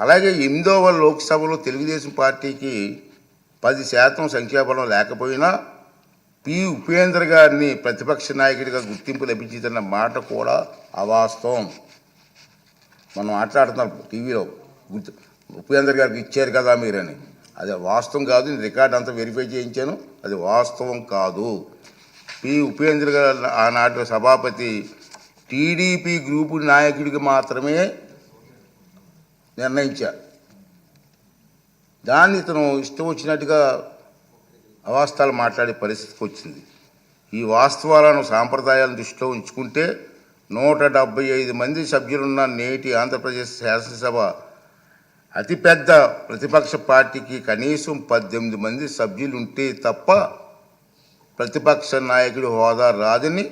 అలాగే 8వ లోక్సభలో తెలుగుదేశం పార్టీకి 10% సంఖ్యాబలం లేకపోయినా పి ఉపేంద్ర గారిని ప్రతిపక్ష నాయకుడిగా గుర్తింపు లభించిందన్న మాట కూడా అవాస్తవం. మనం మాట్లాడుతున్నాం టీవీలో ఉపేంద్ర గారికి ఇచ్చారు కదా మీరని, అది వాస్తవం కాదు. నేను రికార్డ్ అంతా వెరిఫై చేయించాను, అది వాస్తవం కాదు. పి ఉపేంద్ర గారు ఆనాటి సభాపతి టీడీపీ గ్రూపు నాయకుడికి మాత్రమే నిర్ణయించారు. దాన్ని ఇతను ఇష్టం వచ్చినట్టుగా అవాస్తవాలు మాట్లాడే పరిస్థితికి వచ్చింది. ఈ వాస్తవాలను సాంప్రదాయాలను దృష్టిలో ఉంచుకుంటే 175 మంది సభ్యులున్న నేటి ఆంధ్రప్రదేశ్ శాసనసభ అతిపెద్ద ప్రతిపక్ష పార్టీకి కనీసం 18 మంది సభ్యులు ఉంటే తప్ప ప్రతిపక్ష నాయకుడి హోదా రాదని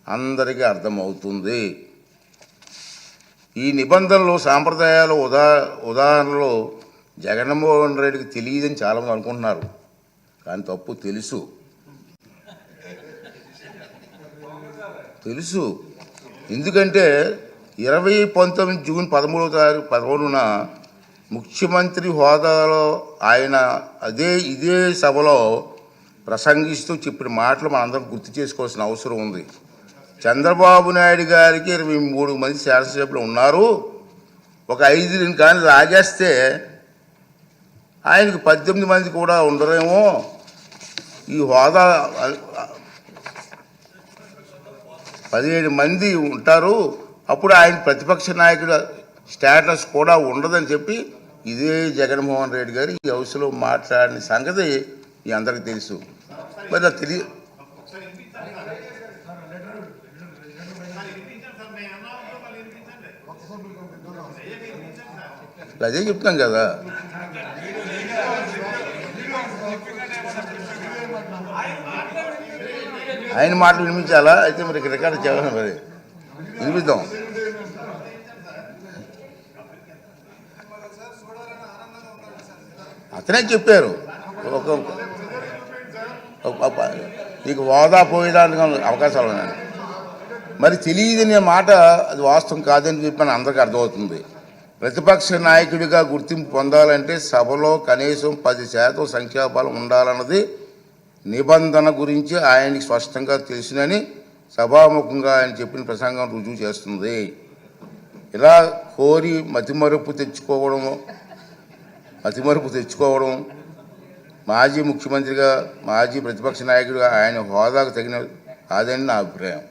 అందరికీ అర్థమవుతుంది. ఈ నిబంధనలు సాంప్రదాయాలు ఉదాహరణలో జగన్మోహన్ రెడ్డికి తెలియదని చాలామంది అనుకుంటున్నారు, కానీ తప్పు. తెలుసు. ఎందుకంటే 2019 జూన్ 13న ముఖ్యమంత్రి హోదాలో ఆయన ఇదే సభలో ప్రసంగిస్తూ చెప్పిన మాటలు మనందరం గుర్తు చేసుకోవాల్సిన అవసరం ఉంది. చంద్రబాబు నాయుడు గారికి 23 మంది శాసనసభ్యులు ఉన్నారు, ఒక 5 కానీ లాగేస్తే ఆయనకు 18 మంది కూడా ఉండరేమో, ఈ హోదా 17 మంది ఉంటారు, అప్పుడు ఆయన ప్రతిపక్ష నాయకుడు స్టేటస్ కూడా ఉండదని చెప్పి ఇదే జగన్మోహన్ రెడ్డి గారు ఈ హౌస్లో మాట్లాడిన సంగతి మీ అందరికీ తెలుసు. మరి అదే చెప్తాం కదా. ఆయన మాటలు వినిపించాలా? అయితే మరి రికార్డు చేయాలి, మరి వినిపిద్దాం. అతనే చెప్పారు నీకు హోదా పోయేదానికి అవకాశాలు ఉన్నాయి. మరి తెలియదనే మాట అది వాస్తవం కాదని చెప్పని అందరికీ అర్థమవుతుంది. ప్రతిపక్ష నాయకుడిగా గుర్తింపు పొందాలంటే సభలో కనీసం 10% సంఖ్యాబలం ఉండాలన్నది నిబంధన గురించి ఆయనకి స్పష్టంగా తెలుసునని సభాముఖంగా ఆయన చెప్పిన ప్రసంగం రుజువు చేస్తుంది. ఇలా కోరి మతిమరుపు తెచ్చుకోవడం మాజీ ముఖ్యమంత్రిగా మాజీ ప్రతిపక్ష నాయకుడిగా ఆయన హోదాకు తగిన కాదని నా అభిప్రాయం.